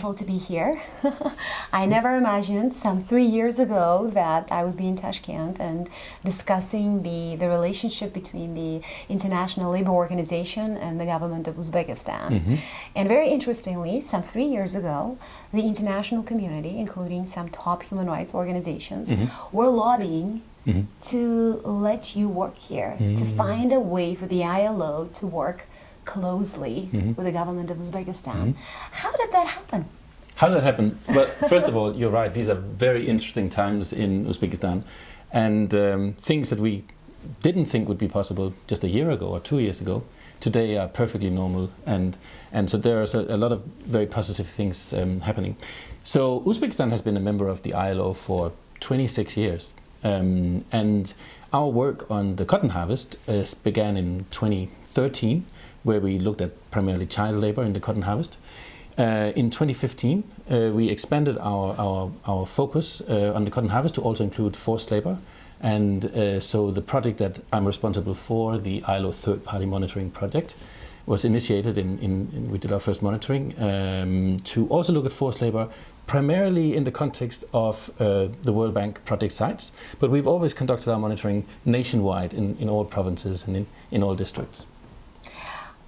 wonderful to be here. I never imagined some 3 years ago that I would be in Tashkent and discussing the relationship between the International Labour Organization and the government of Uzbekistan. And very interestingly, some 3 years ago, the international community, including some top human rights organizations, were lobbying to let you work here, to find a way for the ILO to work closely with the government of Uzbekistan. How did that happen? How did that happen? Well, first of all, you're right. These are very interesting times in Uzbekistan, and things that we didn't think would be possible just a year ago or 2 years ago, today are perfectly normal, and so there's a lot of very positive things happening. So Uzbekistan has been a member of the ILO for 26 years, and our work on the cotton harvest began in 2013, where we looked at primarily child labor in the cotton harvest. In 2015, we expanded our focus on the cotton harvest to also include forced labor. And so the project that I'm responsible for, the ILO third-party monitoring project, was initiated we did our first monitoring to also look at forced labor, primarily in the context of the World Bank project sites. But we've always conducted our monitoring nationwide in all provinces and in all districts.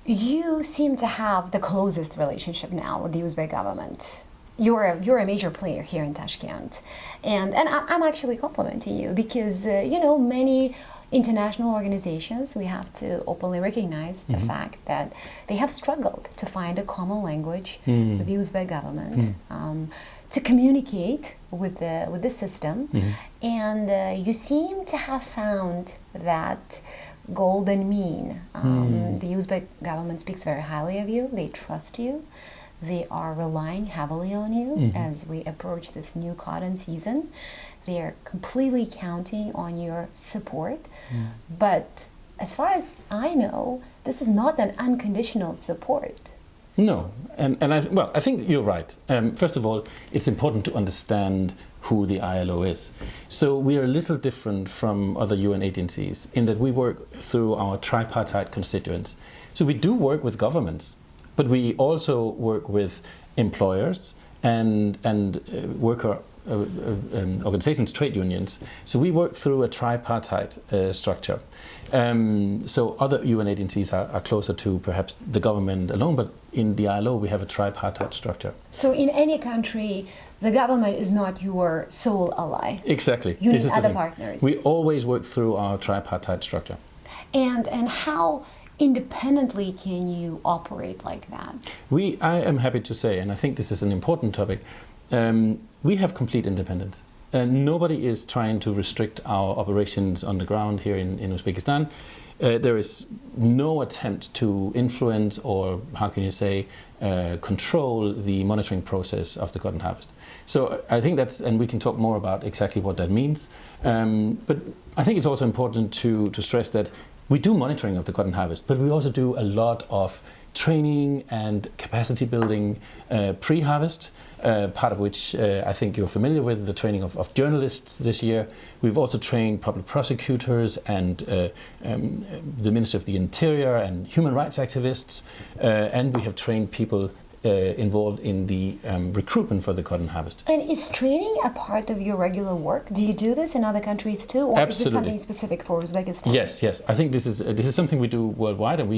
You seem to have the closest relationship now with the Uzbek government. You're a major player here in Tashkent, and I'm actually complimenting you because many international organizations, we have to openly recognize the fact that they have struggled to find a common language with the Uzbek government to communicate with the system, and you seem to have found that golden mean. The Uzbek government speaks very highly of you. They trust you. They are relying heavily on you as we approach this new cotton season. They are completely counting on your support. But as far as I know, this is not an unconditional support. No, and I think you're right. First of all, it's important to understand who the ILO is. So we are a little different from other UN agencies in that we work through our tripartite constituents. So we do work with governments, but we also work with employers and worker organizations, trade unions. So we work through a tripartite structure. So other UN agencies are closer to perhaps the government alone, but in the ILO we have a tripartite structure. So in any country, the government is not your sole ally. Exactly. You this need is other the thing. partners. We always work through our tripartite structure. And how independently can you operate like that? I am happy to say, and I think this is an important topic, we have complete independence. Nobody is trying to restrict our operations on the ground here in Uzbekistan. There is no attempt to influence or, how can you say, control the monitoring process of the cotton harvest. So I think and we can talk more about exactly what that means. But I think it's also important to stress that we do monitoring of the cotton harvest, but we also do a lot of training and capacity building pre-harvest, part of which I think you're familiar with, the training of journalists this year. We've also trained public prosecutors and the Minister of the Interior and human rights activists, and we have trained people involved in the recruitment for the cotton harvest. And is training a part of your regular work? Do you do this in other countries too, or Absolutely. is this something specific for Uzbekistan? Yes. I think this is something we do worldwide, and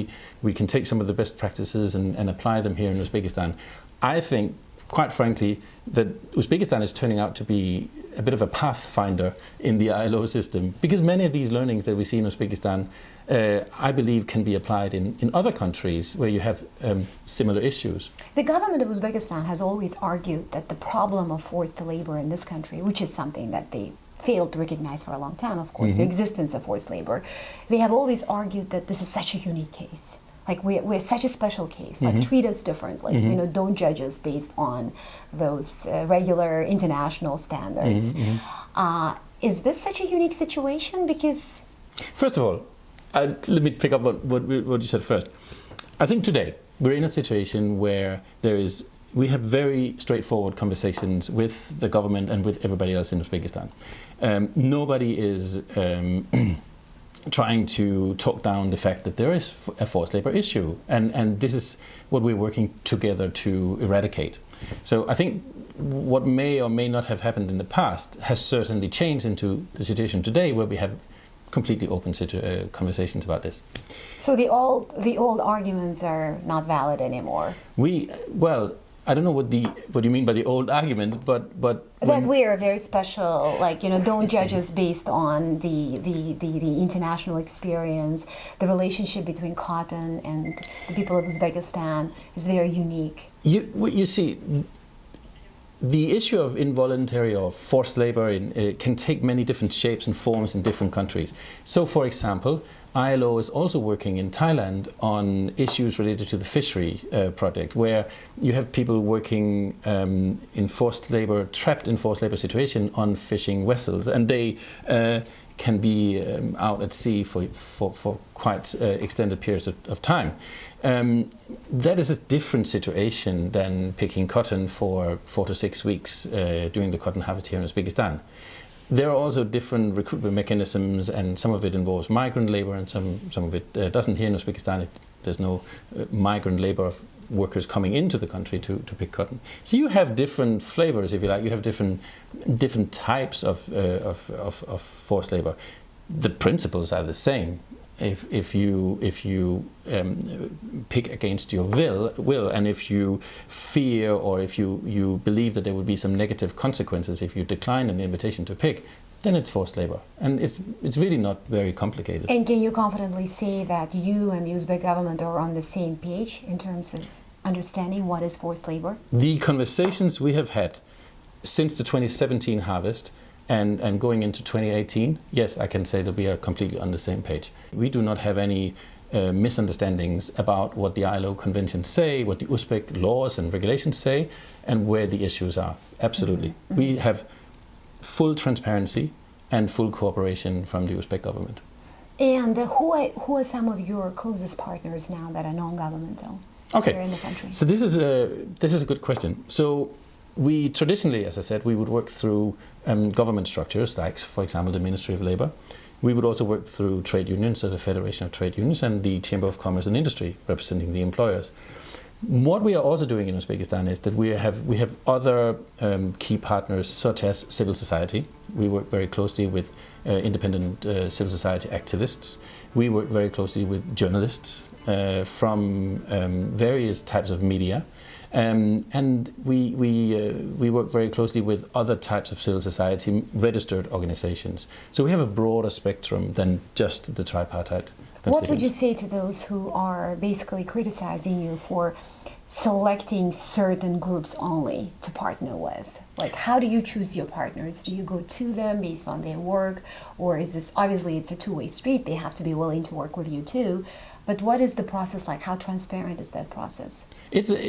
we can take some of the best practices and apply them here in Uzbekistan. I think, quite frankly, that Uzbekistan is turning out to be a bit of a pathfinder in the ILO system, because many of these learnings that we see in Uzbekistan, I believe, can be applied in other countries where you have similar issues. The government of Uzbekistan has always argued that the problem of forced labor in this country, which is something that they failed to recognize for a long time, of course, the existence of forced labor, they have always argued that this is such a unique case. Like we're such a special case. Like treat us differently. Don't judge us based on those regular international standards. Is this such a unique situation? Because first of all, let me pick up what you said first. I think today we're in a situation where we have very straightforward conversations with the government and with everybody else in Uzbekistan. Nobody is trying to talk down the fact that there is a forced labor issue, and this is what we're working together to eradicate. So I think what may or may not have happened in the past has certainly changed into the situation today, where we have completely open conversations about this. So the old arguments are not valid anymore. I don't know what you mean by the old arguments, but that we are very special. Like, you know, don't judge us based on the international experience. The relationship between cotton and the people of Uzbekistan is very unique. You see, the issue of involuntary or forced labor can take many different shapes and forms in different countries. So, for example, ILO is also working in Thailand on issues related to the fishery project, where you have people working in forced labor, trapped in forced labor situation on fishing vessels, and they can be out at sea for quite extended periods of time. That is a different situation than picking cotton for 4 to 6 weeks during the cotton harvest here in Uzbekistan. There are also different recruitment mechanisms, and some of it involves migrant labor, and some of it doesn't. Here in Uzbekistan, there's no migrant labor of workers coming into the country to pick cotton. So you have different flavors, if you like. You have different types of forced labor. The principles are the same. If you pick against your will, and if you fear or if you believe that there will be some negative consequences if you decline an invitation to pick, then it's forced labor, and it's really not very complicated. And can you confidently say that you and the Uzbek government are on the same page in terms of understanding what is forced labor? The conversations we have had since the 2017 harvest and going into 2018, yes, I can say that we are completely on the same page. We do not have any misunderstandings about what the ILO conventions say, what the Uzbek laws and regulations say, and where the issues are. Absolutely. Mm-hmm. We have full transparency and full cooperation from the Uzbek government. And who are some of your closest partners now that are non-governmental here in the country? So this is a good question. So we traditionally, as I said, we would work through government structures, like, for example, the Ministry of Labor. We would also work through trade unions, so the Federation of Trade Unions, and the Chamber of Commerce and Industry, representing the employers. What we are also doing in Uzbekistan is that we have other key partners, such as civil society. We work very closely with independent civil society activists. We work very closely with journalists from various types of media. And we work very closely with other types of civil society registered organizations. So we have a broader spectrum than just the tripartite. What would you say to those who are basically criticizing you for selecting certain groups only to partner with? Like, how do you choose your partners? Do you go to them based on their work, or is this, obviously it's a two-way street, they have to be willing to work with you too, but what is the process like? How transparent is that process?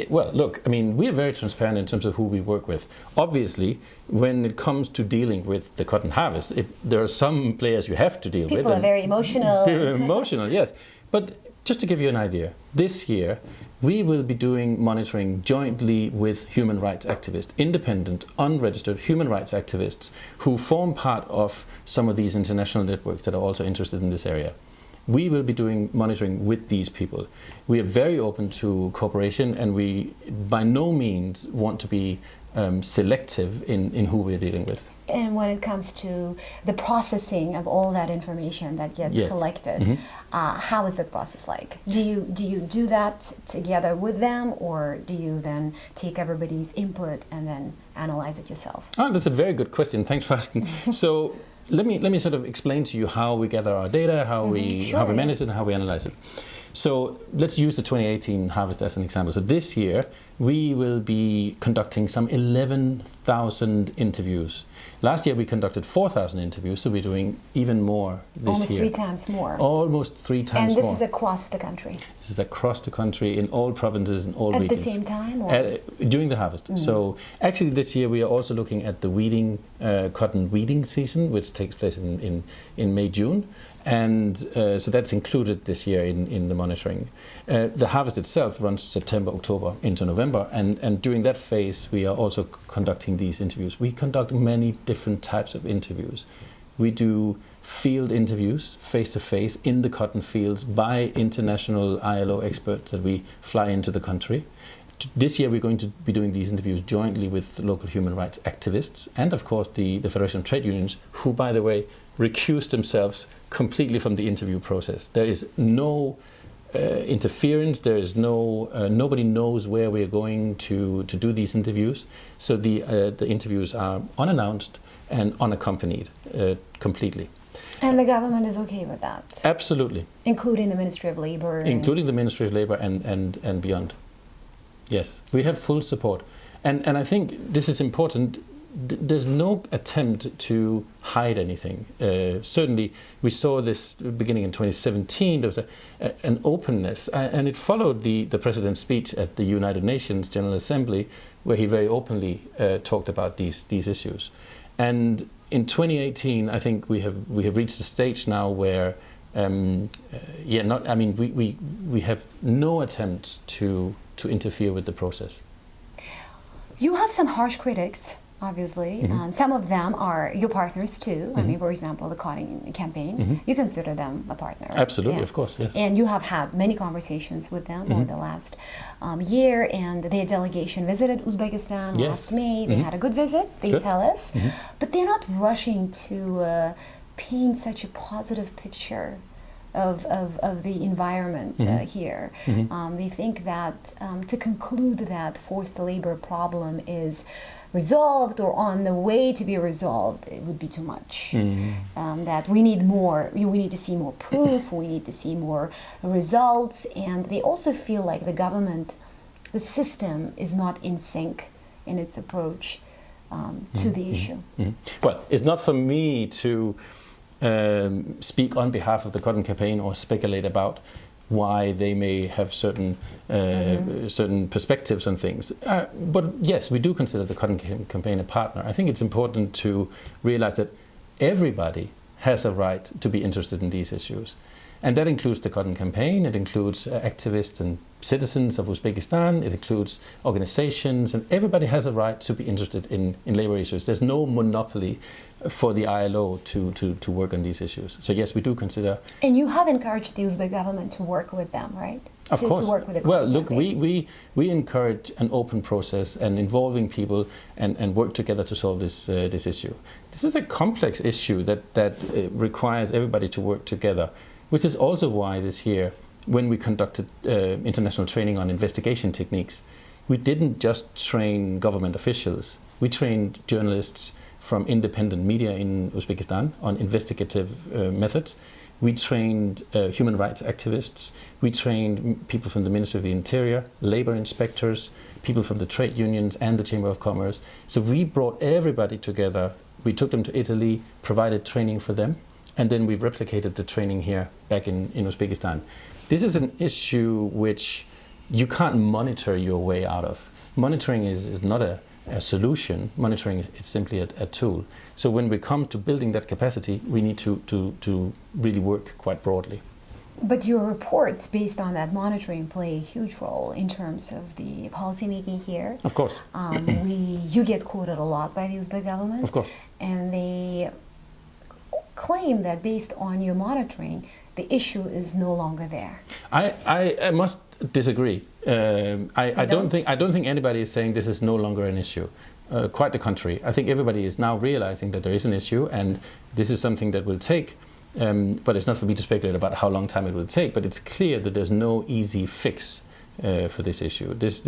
Well, look, I mean, we're very transparent in terms of who we work with. Obviously, when it comes to dealing with the cotton harvest, there are some players you have to deal with. People are very emotional. Very emotional, yes. But just to give you an idea, this year we will be doing monitoring jointly with human rights activists, independent, unregistered human rights activists who form part of some of these international networks that are also interested in this area. We will be doing monitoring with these people. We are very open to cooperation, and we by no means want to be selective in who we're dealing with. And when it comes to the processing of all that information that gets collected, mm-hmm. How is that process like? Do you do that together with them, or do you then take everybody's input and then analyze it yourself? Oh, that's a very good question. Thanks for asking. So let me sort of explain to you how we gather our data, how we manage it, and how we analyze it. So let's use the 2018 harvest as an example. So this year we will be conducting some 11,000 interviews. Last year we conducted 4,000 interviews, so we're doing even more this year. Almost 3 times more. Almost 3 times more. And this is across the country? This is across the country, in all provinces, in all regions. At the same time? Or? During the harvest. Mm. So actually this year we are also looking at the cotton weeding season, which takes place in May, June. And so that's included this year in the monitoring. The harvest itself runs September, October into November, and during that phase we are also conducting these interviews. We conduct many different types of interviews. We do field interviews, face-to-face, in the cotton fields by international ILO experts that we fly into the country. This year we're going to be doing these interviews jointly with local human rights activists and, of course, the Federation of Trade Unions, who, by the way, recused themselves completely from the interview process. There is no interference. There is no nobody knows where we are going to do these interviews. So the interviews are unannounced and unaccompanied completely. And the government is okay with that? Absolutely. Including the Ministry of Labor? Including the Ministry of Labor and beyond. Yes, we have full support. And I think this is important. There's no attempt to hide anything. Certainly, we saw this beginning in 2017. There was an openness, and it followed the president's speech at the United Nations General Assembly, where he very openly talked about these issues. And in 2018, I think we have reached a stage now where, we have no attempts to interfere with the process. You have some harsh critics, obviously. Mm-hmm. Some of them are your partners too. Mm-hmm. I mean, for example, the cotton campaign. Mm-hmm. You consider them a partner. Absolutely, yeah. Of course, yes. And you have had many conversations with them over the last year, and their delegation visited Uzbekistan last May. They had a good visit, they tell us. But they're not rushing to paint such a positive picture of the environment here. They think that to conclude that forced labor problem is resolved or on the way to be resolved, it would be too much. That we need more, we need to see more proof, we need to see more results, and they also feel like the government, the system is not in sync in its approach to the issue. Well, it's not for me to speak on behalf of the cotton campaign or speculate about why they may have certain perspectives on things. But yes, we do consider the cotton campaign a partner. I think it's important to realize that everybody has a right to be interested in these issues. And that includes the cotton campaign, it includes activists and citizens of Uzbekistan, it includes organizations, and everybody has a right to be interested in labor issues. There's no monopoly for the ILO to work on these issues. So yes, we do consider... And you have encouraged the Uzbek government to work with them, right? Of course. To work with the well, look, campaign. we encourage an open process and involving people and work together to solve this issue. This is a complex issue that requires everybody to work together, which is also why this year, when we conducted international training on investigation techniques, we didn't just train government officials. We trained journalists from independent media in Uzbekistan on investigative methods. We trained human rights activists. We trained people from the Ministry of the Interior, labor inspectors, people from the trade unions and the Chamber of Commerce. So we brought everybody together. We took them to Italy, provided training for them, and then we replicated the training here back in Uzbekistan. This is an issue which you can't monitor your way out of. Monitoring is not a solution. Monitoring is simply a tool. So when we come to building that capacity, we need to really work quite broadly. But your reports based on that monitoring play a huge role in terms of the policy making here. Of course. You get quoted a lot by the Uzbek government. Of course. And they claim that based on your monitoring, the issue is no longer there. I must disagree. I don't think anybody is saying this is no longer an issue. Quite the contrary. I think everybody is now realizing that there is an issue, and this is something that will take. But it's not for me to speculate about how long time it will take. But it's clear that there's no easy fix for this issue. This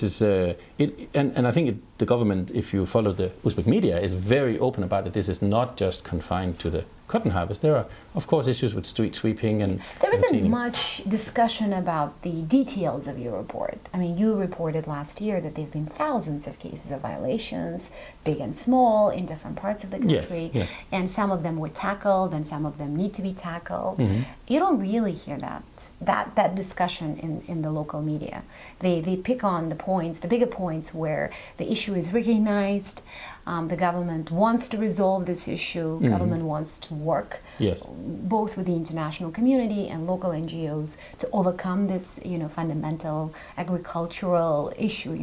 is it, and I think the government, if you follow the Uzbek media, is very open about that. This is not just confined to the cotton harvest. There are, of course, issues with street sweeping and there isn't cleaning. much discussion about the details of your report. I mean, you reported last year that there have been thousands of cases of violations, big and small, in different parts of the country. Yes. And some of them were tackled and some of them need to be tackled. You don't really hear that discussion in the local media. They pick on the bigger points where the issue is recognized. The government wants to resolve this issue. Government wants to work, Yes. both with the international community and local NGOs, to overcome this, fundamental agricultural issue,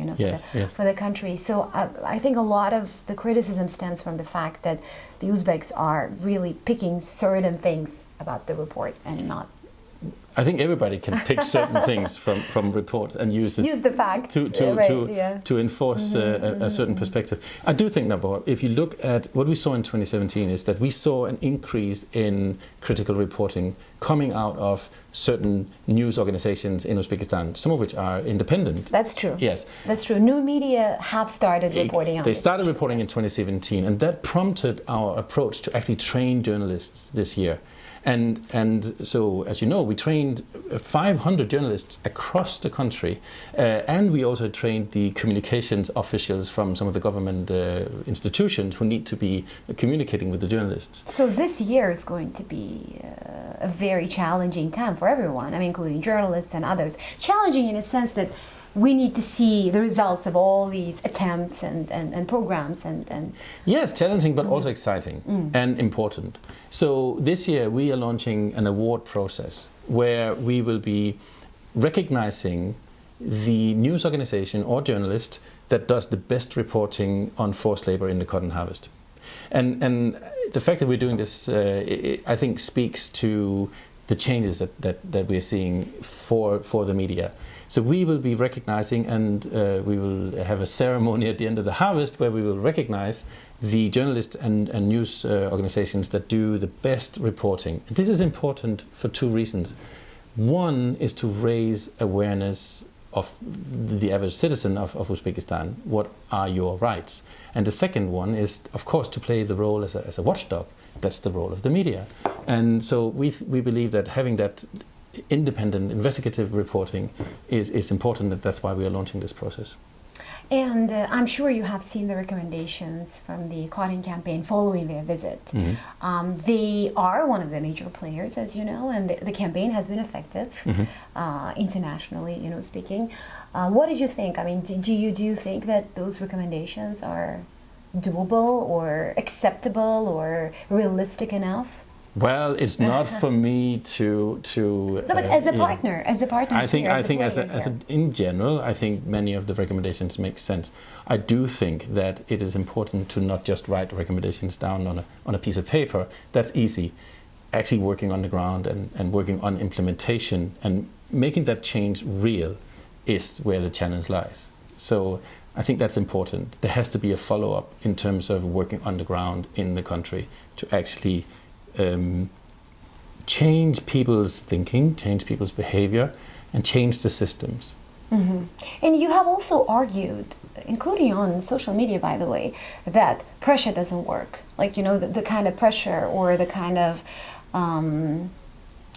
for the country. So I think a lot of the criticism stems from the fact that the Uzbeks are really picking certain things about the report and not. I think everybody can pick certain things from reports and use the facts to enforce a certain perspective. I do think, Nabor, if you look at what we saw in 2017, is that we saw an increase in critical reporting coming out of certain news organizations in Uzbekistan, some of which are independent. That's true. Yes. That's true. New media have started reporting on They started reporting in 2017, and that prompted our approach to actually train journalists this year. And so, as you know, we trained 500 journalists across the country, and we also trained the communications officials from some of the government institutions who need to be communicating with the journalists. So this year is going to be a very challenging time for everyone, including journalists and others. Challenging in a sense that we need to see the results of all these attempts and programs and yes, challenging but also exciting and important. So this year we are launching an award process where we will be recognizing the news organization or journalist that does the best reporting on forced labor in the cotton harvest. And the fact that we're doing this, I think, speaks to the changes that we're seeing for the media. So we will be recognizing, and we will have a ceremony at the end of the harvest where we will recognize the journalists and news organizations that do the best reporting. This is important for two reasons. One is to raise awareness of the average citizen of Uzbekistan. What are your rights? And the second one is, of course, to play the role as a watchdog. That's the role of the media. And so we believe that having that independent investigative reporting is important, and that's why we are launching this process. And I'm sure you have seen the recommendations from the Cotton Campaign following their visit. Mm-hmm. They are one of the major players, as you know, and the campaign has been effective internationally, speaking. What did you think? Do you think that those recommendations are doable or acceptable or realistic enough? Well, it's not for me to. No, but as a partner, I think in general, I think many of the recommendations make sense. I do think that it is important to not just write recommendations down on a piece of paper. That's easy. Actually, working on the ground and working on implementation and making that change real is where the challenge lies. So I think that's important. There has to be a follow-up in terms of working on the ground in the country to actually change people's thinking, change people's behavior, and change the systems. Mm-hmm. And you have also argued, including on social media, by the way, that pressure doesn't work. The kind of pressure or the kind of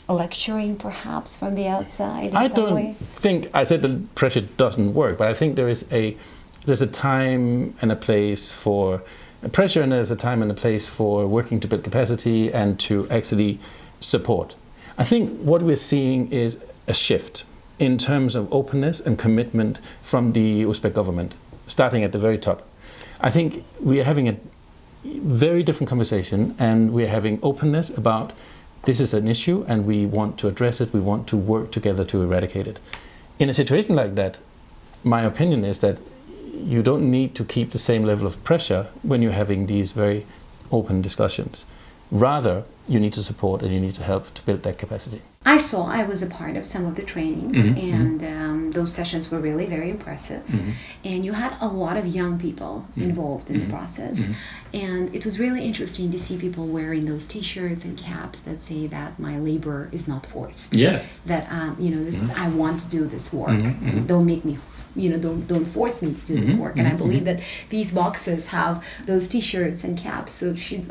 lecturing, perhaps, from the outside in some ways. I think I said that pressure doesn't work, but I think there's a time and a place for pressure, and there's a time and a place for working to build capacity and to actually support. I think what we're seeing is a shift in terms of openness and commitment from the Uzbek government, starting at the very top. I think we are having a very different conversation, and we're having openness about this is an issue and we want to address it, we want to work together to eradicate it. In a situation like that, my opinion is that you don't need to keep the same level of pressure when you're having these very open discussions. Rather, you need to support and you need to help to build that capacity. I was a part of some of the trainings, and those sessions were really very impressive. Mm-hmm. And you had a lot of young people involved in the process. And it was really interesting to see people wearing those T-shirts and caps that say that my labor is not forced. Yes. That, this is, I want to do this work. Don't make me don't force me to do this work. And I believe that these boxes have those T-shirts and caps. So should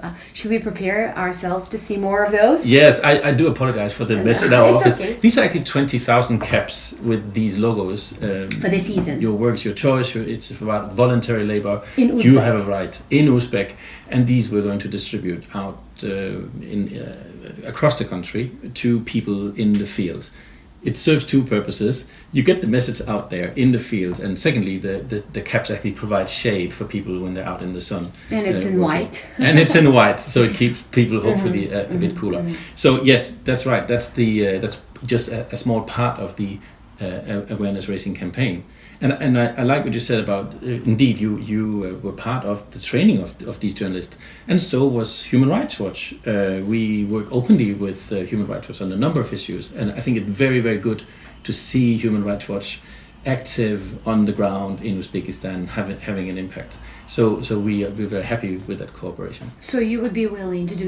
we prepare ourselves to see more of those? Yes, I do apologize for the mess in our office. Okay. These are actually 20,000 caps with these logos. For the season. Your work's your choice. It's about voluntary labor. In Uzbek. You have a right in Uzbek, and these we're going to distribute out across the country to people in the fields. it serves two purposes. You get the message out there in the fields, and secondly, the caps actually provide shade for people when they're out in the sun. And it's in white. And it's in white, so it keeps people hopefully a bit cooler. So yes, that's right. That's just a small part of the awareness raising campaign. And I like what you said about, indeed, you were part of the training of these journalists, and so was Human Rights Watch. We work openly with Human Rights Watch on a number of issues, and I think it's very, very good to see Human Rights Watch active on the ground in Uzbekistan, having an impact. So we're very happy with that cooperation. So you would be willing to do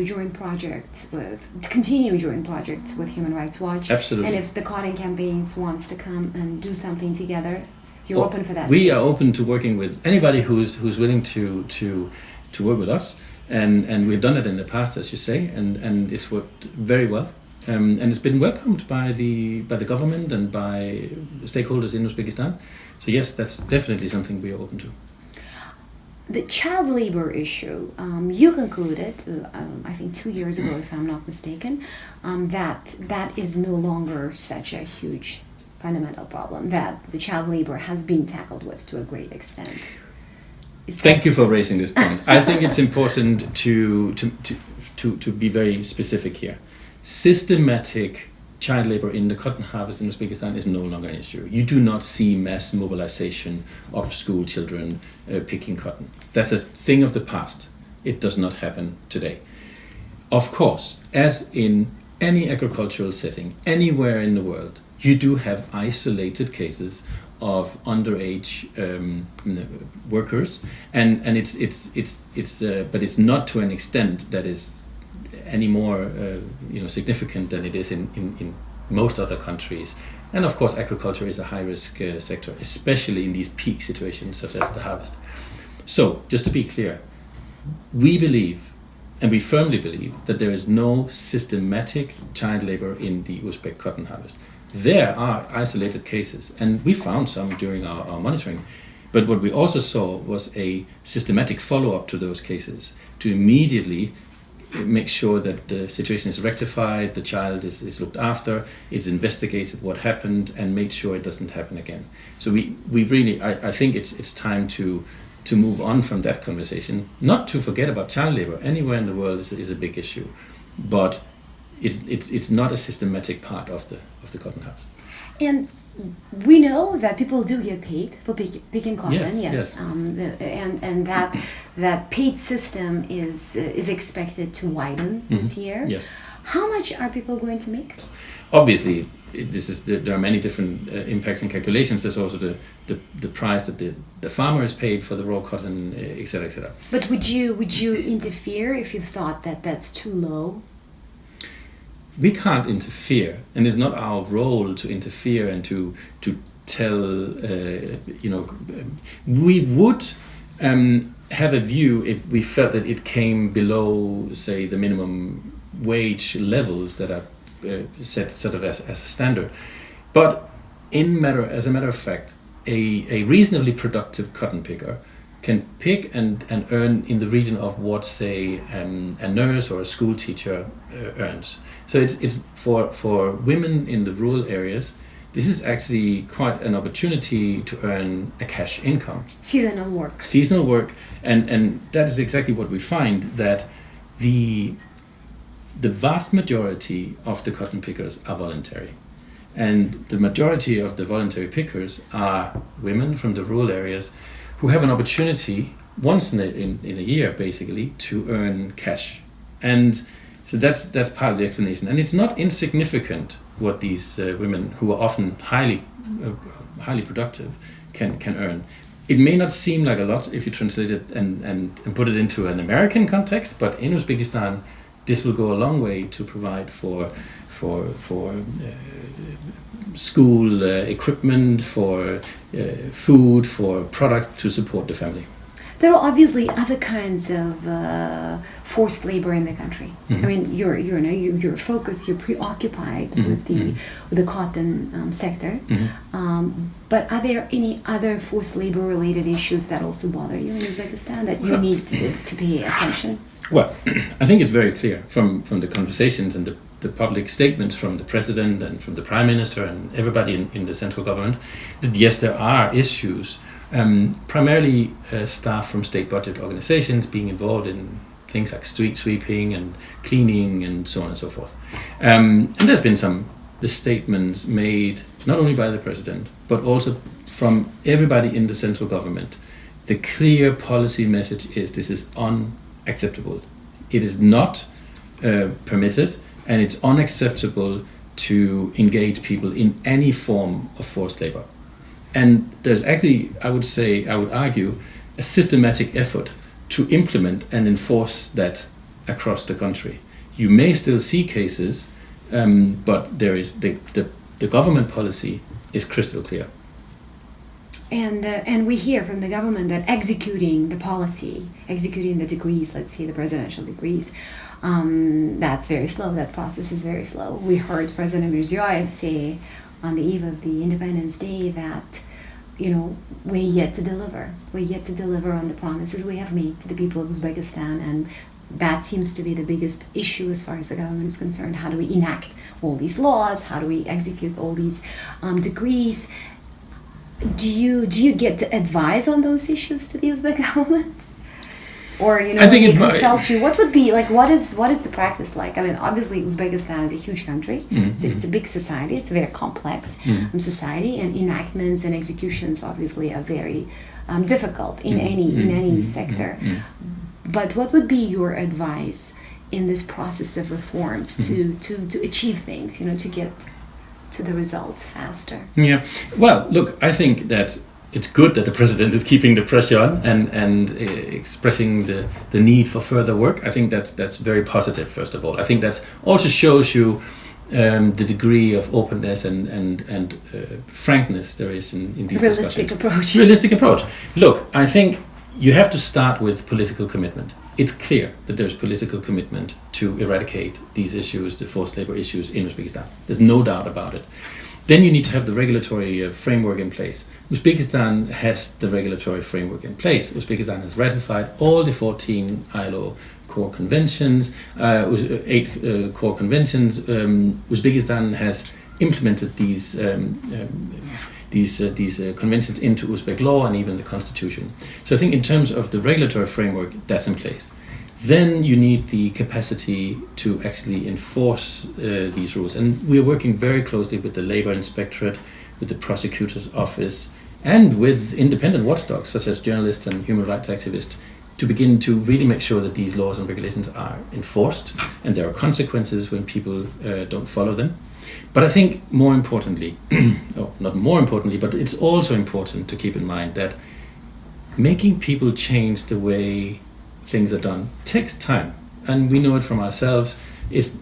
continue joint projects with Human Rights Watch? Absolutely. And if the cotton campaigns wants to come and do something together, you're open for that? We are open to working with anybody who's willing to work with us, and we've done it in the past, as you say, and it's worked very well. And it's been welcomed by the government and by stakeholders in Uzbekistan. So yes, that's definitely something we are open to. The child labor issue, you concluded, I think 2 years ago, if I'm not mistaken, that is no longer such a huge fundamental problem, that the child labor has been tackled with to a great extent. Thank you for raising this point. I think it's important to be very specific here. Systematic child labor in the cotton harvest in Uzbekistan is no longer an issue. You do not see mass mobilization of school children picking cotton. That's a thing of the past. It does not happen today. Of course, as in any agricultural setting, anywhere in the world, you do have isolated cases of underage workers, and but it's not to an extent that is any more significant than it is in most other countries. And of course, agriculture is a high-risk sector, especially in these peak situations such as the harvest. So, just to be clear, we believe, and we firmly believe, that there is no systematic child labor in the Uzbek cotton harvest. There are isolated cases, and we found some during our monitoring. But what we also saw was a systematic follow-up to those cases to immediately make sure that the situation is rectified, the child is looked after, it's investigated what happened, and made sure it doesn't happen again. So we really, I think it's time to move on from that conversation, not to forget about child labor. Anywhere in the world is a big issue, but it's not a systematic part of the cotton harvest. And we know that people do get paid for picking cotton. Yes. And that paid system is expected to widen this year. Yes. How much are people going to make? Obviously, there are many different impacts and calculations. There's also the price that the farmer is paid for the raw cotton, etc., etc. But would you interfere if you thought that that's too low? We can't interfere, and it's not our role to interfere and to tell. We would have a view if we felt that it came below, say, the minimum wage levels that are set sort of as a standard. But as a matter of fact, a reasonably productive cotton picker can pick and earn in the region of what, say, a nurse or a school teacher earns. So it's for women in the rural areas, this is actually quite an opportunity to earn a cash income. Seasonal work, and that is exactly what we find, that the vast majority of the cotton pickers are voluntary. And the majority of the voluntary pickers are women from the rural areas who have an opportunity once in a year, basically, to earn cash. And so that's part of the explanation. And it's not insignificant what these women, who are often highly productive, can earn. It may not seem like a lot if you translate it and put it into an American context, but in Uzbekistan, this will go a long way to provide for school equipment, for food, for products to support the family. There are obviously other kinds of forced labor in the country. Mm-hmm. I mean, you're focused, you're preoccupied with the cotton sector. Mm-hmm. But are there any other forced labor related issues that also bother you in Uzbekistan that you need to pay attention? Well, I think it's very clear from the conversations and the the public statements from the president and from the prime minister and everybody in the central government that yes, there are issues, primarily staff from state budget organizations being involved in things like street sweeping and cleaning and so on and so forth. And there's been the statements made not only by the president, but also from everybody in the central government. The clear policy message is this is unacceptable. It is not permitted, and it's unacceptable to engage people in any form of forced labor. And there's actually, I would argue, a systematic effort to implement and enforce that across the country. You may still see cases, but there is the government policy is crystal clear. And we hear from the government that executing the policy, executing the decrees, let's say the presidential decrees, that's very slow. That process is very slow. We heard President Mirziyoyev say on the eve of the Independence Day that, we're yet to deliver. We're yet to deliver on the promises we have made to the people of Uzbekistan, and that seems to be the biggest issue as far as the government is concerned. How do we enact all these laws? How do we execute all these decrees? Do you get to advise on those issues to the Uzbek government? Or, I think they consult you? What would be, what is the practice like? I mean, obviously, Uzbekistan is a huge country. Mm-hmm. It's a big society. It's a very complex society, and enactments and executions obviously are very difficult in any sector. But what would be your advice in this process of reforms to achieve things, to get to the results faster? Yeah. Well, look, I think that it's good that the president is keeping the pressure on and expressing the need for further work. I think that's very positive, first of all. I think that also shows you the degree of openness and frankness there is in these discussions. Realistic approach. Look, I think you have to start with political commitment. It's clear that there's political commitment to eradicate these issues, the forced labor issues in Uzbekistan. There's no doubt about it. Then you need to have the regulatory framework in place. Uzbekistan has the regulatory framework in place. Uzbekistan has ratified all the 14 ILO core conventions, 8 core conventions. Uzbekistan has implemented these conventions into Uzbek law and even the constitution. So I think in terms of the regulatory framework, that's in place. Then you need the capacity to actually enforce these rules. And we're working very closely with the Labor Inspectorate, with the Prosecutor's Office, and with independent watchdogs, such as journalists and human rights activists, to begin to really make sure that these laws and regulations are enforced, and there are consequences when people don't follow them. But I think more importantly, not more importantly, but it's also important to keep in mind that making people change the way things are done takes time. And we know it from ourselves. It's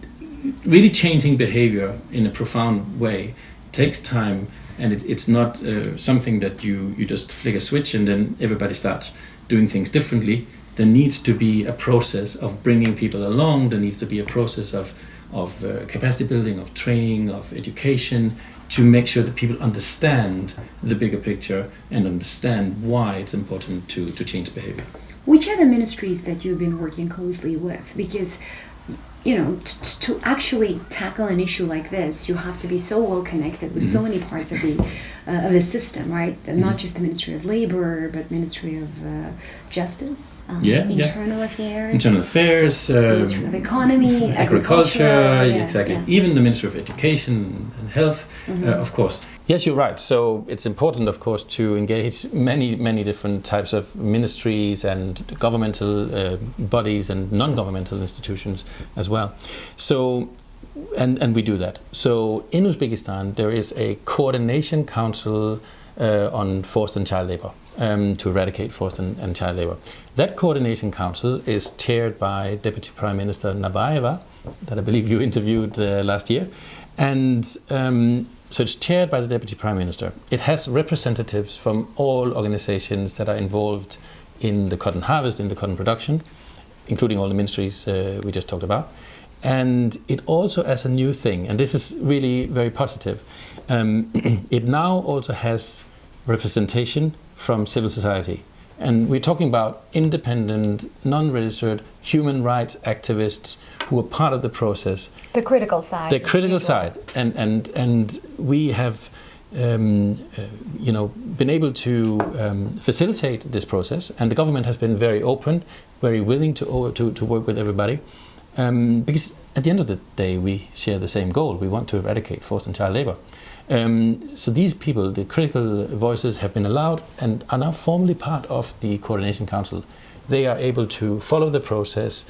really changing behavior in a profound way takes time, and it's not something that you just flick a switch and then everybody starts doing things differently. There needs to be a process of bringing people along. There needs to be a process of capacity building, of training, of education, to make sure that people understand the bigger picture and understand why it's important to change behavior. Which are the ministries that you've been working closely with? Because, to actually tackle an issue like this, you have to be so well connected with so many parts of the system, right? Not just the Ministry of Labor, but Ministry of Justice, Internal Affairs, Ministry of Economy, Agriculture, exactly. Yeah. Even the Ministry of Education and Health, of course. Yes, you're right. So it's important, of course, to engage many different types of ministries and governmental bodies and non-governmental institutions as well. So, and we do that. So in Uzbekistan, there is a coordination council on forced and child labor, to eradicate forced and child labor. That coordination council is chaired by Deputy Prime Minister Nabayeva, that I believe you interviewed last year. And so it's chaired by the Deputy Prime Minister. It has representatives from all organizations that are involved in the cotton harvest, in the cotton production, including all the ministries we just talked about. And it also has a new thing, and this is really very positive. It now also has representation from civil society. And we're talking about independent, non-registered human rights activists who are part of the process. The critical side. The critical side. And we have been able to facilitate this process, and the government has been very open, very willing to work with everybody, because at the end of the day we share the same goal. We want to eradicate forced and child labor. So these people, the critical voices, have been allowed and are now formally part of the Coordination Council. They are able to follow the process,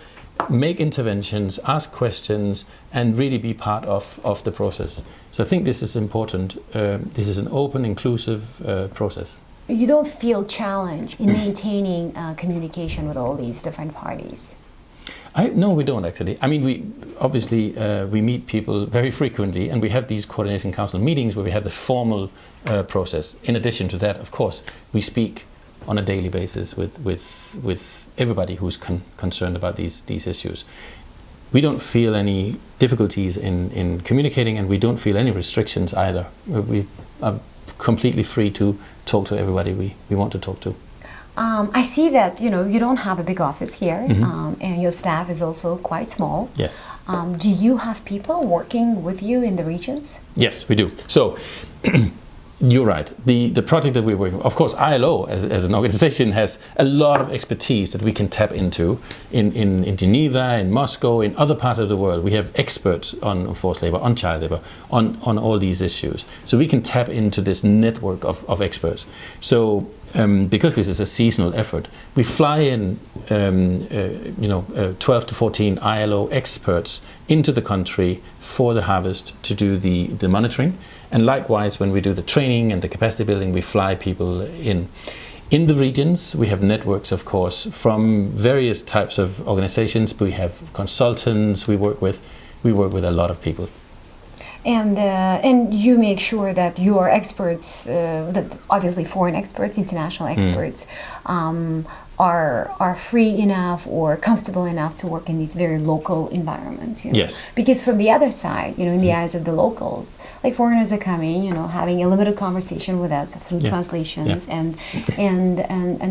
make interventions, ask questions, and really be part of the process. So I think this is important. This is an open, inclusive process. You don't feel challenged in maintaining communication with all these different parties? No, we don't actually. I mean, we meet people very frequently, and we have these Coordination Council meetings where we have the formal process. In addition to that, of course, we speak on a daily basis with everybody who's concerned about these issues. We don't feel any difficulties in communicating, and we don't feel any restrictions either. We are completely free to talk to everybody we want to talk to. I see that you don't have a big office here, and your staff is also quite small. Yes. Do you have people working with you in the regions? Yes, we do. So you're right. The project that we're working, of course, ILO as an organization has a lot of expertise that we can tap into in Geneva, in Moscow, in other parts of the world. We have experts on forced labor, on child labor, on all these issues. So we can tap into this network of experts. So because this is a seasonal effort, we fly in 12 to 14 ILO experts into the country for the harvest to do the monitoring. And likewise, when we do the training and the capacity building, we fly people in. In the regions, we have networks, of course, from various types of organizations. We have consultants we work with. We work with a lot of people. And you make sure that your experts, that obviously foreign experts, international experts, are free enough or comfortable enough to work in these very local environments. Yes. Because from the other side, in the eyes of the locals, like foreigners are coming, having a limited conversation with us through translations, and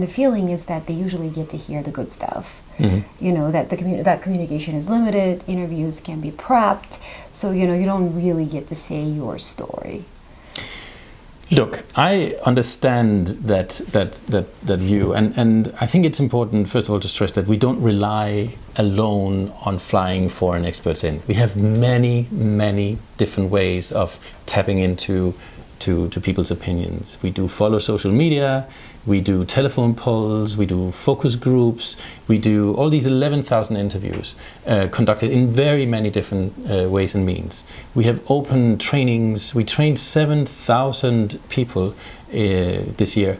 the feeling is that they usually get to hear the good stuff. That that communication is limited, interviews can be prepped, so you don't really get to say your story. Look, I understand that view, and I think it's important, first of all, to stress that we don't rely alone on flying foreign experts in. We have many different ways of tapping into people's opinions. We do follow social media, we do telephone polls, we do focus groups, we do all these 11,000 interviews conducted in very many different ways and means. We have open trainings. We trained 7,000 people this year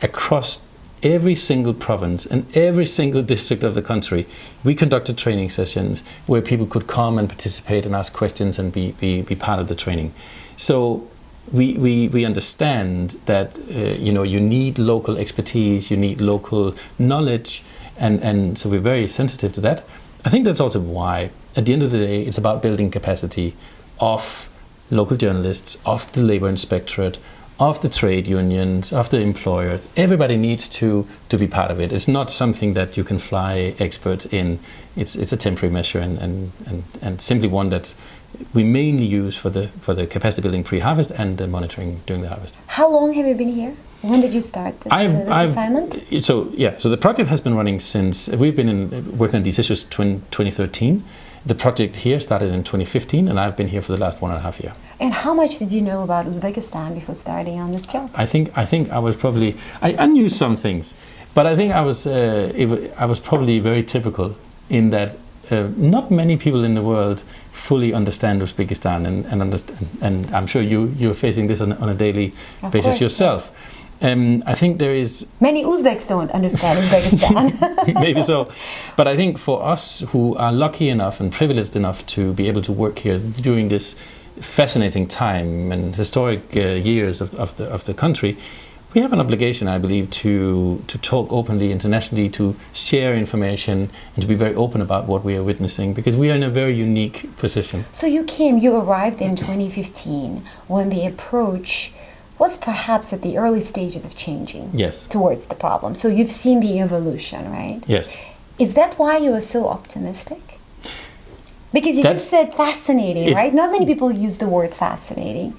across every single province and every single district of the country. We conducted training sessions where people could come and participate and ask questions and be part of the training. So we understand that you need local expertise, you need local knowledge, and so we're very sensitive to that. I think that's also why, at the end of the day, it's about building capacity of local journalists, of the labor inspectorate, of the trade unions, of the employers. Everybody needs to be part of it. It's not something that you can fly experts in. It's a temporary measure and simply one that we mainly use for the capacity building pre-harvest and the monitoring during the harvest. How long have you been here? When did you start this assignment? So the project has been running since, we've been working on these issues 2013. The project here started in 2015, and I've been here for the last 1.5 years. And how much did you know about Uzbekistan before starting on this job? I think I was probably, I knew some things, but I think I was probably very typical in that not many people in the world fully understand Uzbekistan and I'm sure you're facing this on a daily basis yourself. I think there is... Many Uzbeks don't understand Uzbekistan. Maybe so. But I think for us who are lucky enough and privileged enough to be able to work here during this fascinating time and historic years of the country, we have an obligation, I believe, to talk openly internationally, to share information and to be very open about what we are witnessing, because we are in a very unique position. So you arrived in 2015 when the approach was perhaps at the early stages of changing Yes. towards the problem. So you've seen the evolution, right? Yes. Is that why you are so optimistic? Because you just said fascinating, right? Not many people use the word fascinating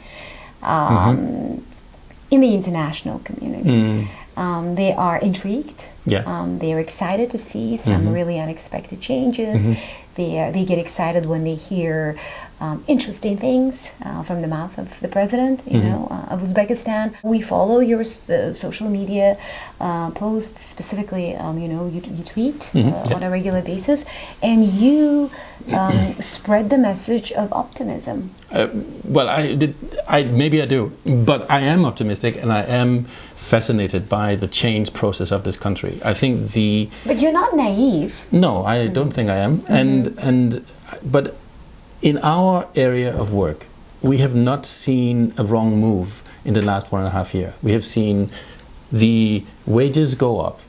in the international community. They are intrigued. Yeah. They are excited to see some really unexpected changes. They get excited when they hear interesting things from the mouth of the president, of Uzbekistan. We follow your social media posts, specifically, you tweet on a regular basis, and you spread the message of optimism. Well, maybe I do, but I am optimistic, and I am fascinated by the change process of this country. I think But you're not naive. No, I don't think I am, but in our area of work, we have not seen a wrong move in the last 1.5 years. We have seen the wages go up.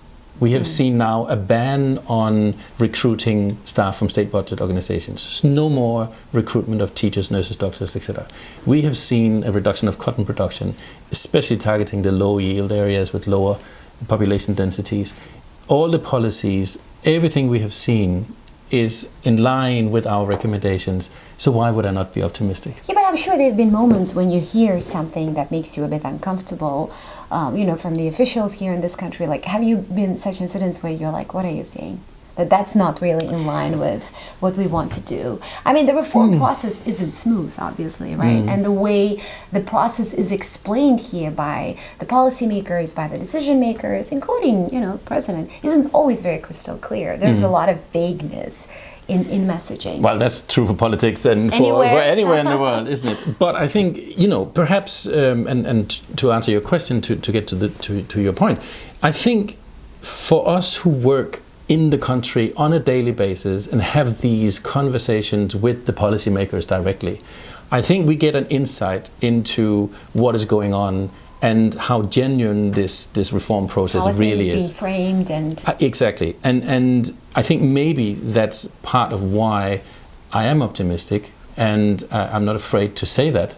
We have seen now a ban on recruiting staff from state budget organizations. No more recruitment of teachers, nurses, doctors, etc. We have seen a reduction of cotton production, especially targeting the low yield areas with lower population densities. All the policies, everything we have seen is in line with our recommendations. So why would I not be optimistic? Yeah, but I'm sure there have been moments when you hear something that makes you a bit uncomfortable, from the officials here in this country. Like, have you been such incidents where you're like, what are you saying? That's not really in line with what we want to do. I mean, the reform process isn't smooth, obviously, right? And the way the process is explained here by the policymakers, by the decision makers, including, president, isn't always very crystal clear. There's a lot of vagueness in messaging. Well, that's true for politics and for anywhere in the world, isn't it? But I think, perhaps, and to answer your question, to get to your point, I think for us who work in the country on a daily basis and have these conversations with the policymakers directly, I think we get an insight into what is going on and how genuine this reform process really is. Being framed and exactly, and I think maybe that's part of why I am optimistic, and I'm not afraid to say that,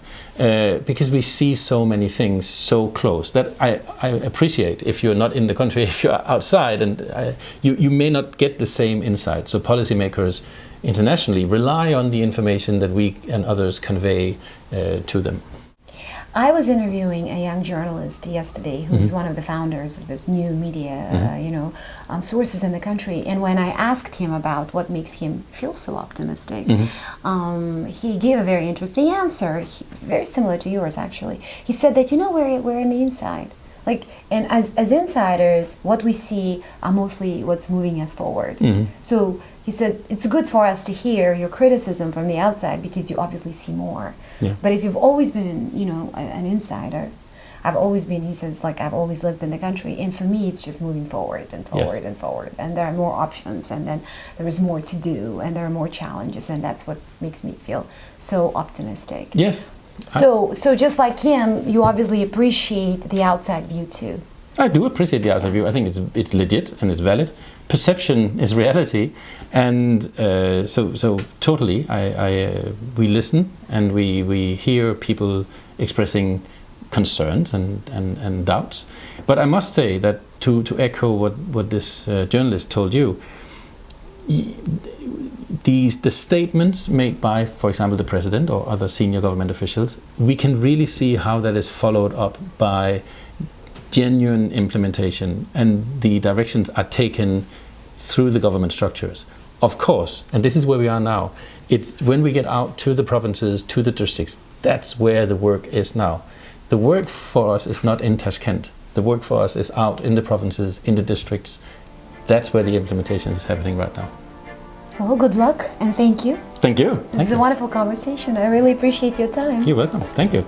because we see so many things so close that I appreciate. If you're not in the country, if you're outside, and you may not get the same insight. So policymakers internationally rely on the information that we and others convey to them. I was interviewing a young journalist yesterday who's one of the founders of this new media, sources in the country. And when I asked him about what makes him feel so optimistic, he gave a very interesting answer, very similar to yours, actually. He said that, we're in the inside. And as insiders, what we see are mostly what's moving us forward. So he said, it's good for us to hear your criticism from the outside because you obviously see more. Yeah. But if you've always been, an insider, I've always been, he says, I've always lived in the country. And for me, it's just moving forward and forward and forward. And there are more options, and then there is more to do, and there are more challenges. And that's what makes me feel so optimistic. Yes. So just like him, you obviously appreciate the outside view too. I do appreciate the outside view. I think it's legit and it's valid. Perception is reality, and so totally. We listen and we hear people expressing concerns and doubts. But I must say that to echo what this journalist told you, the statements made by, for example, the president or other senior government officials, we can really see how that is followed up by genuine implementation, and the directions are taken through the government structures. Of course, and this is where we are now, it's when we get out to the provinces, to the districts, that's where the work is now. The work for us is not in Tashkent. The work for us is out in the provinces, in the districts. That's where the implementation is happening right now. Well, good luck and thank you. Thank you. This is a wonderful conversation. I really appreciate your time. You're welcome. Thank you.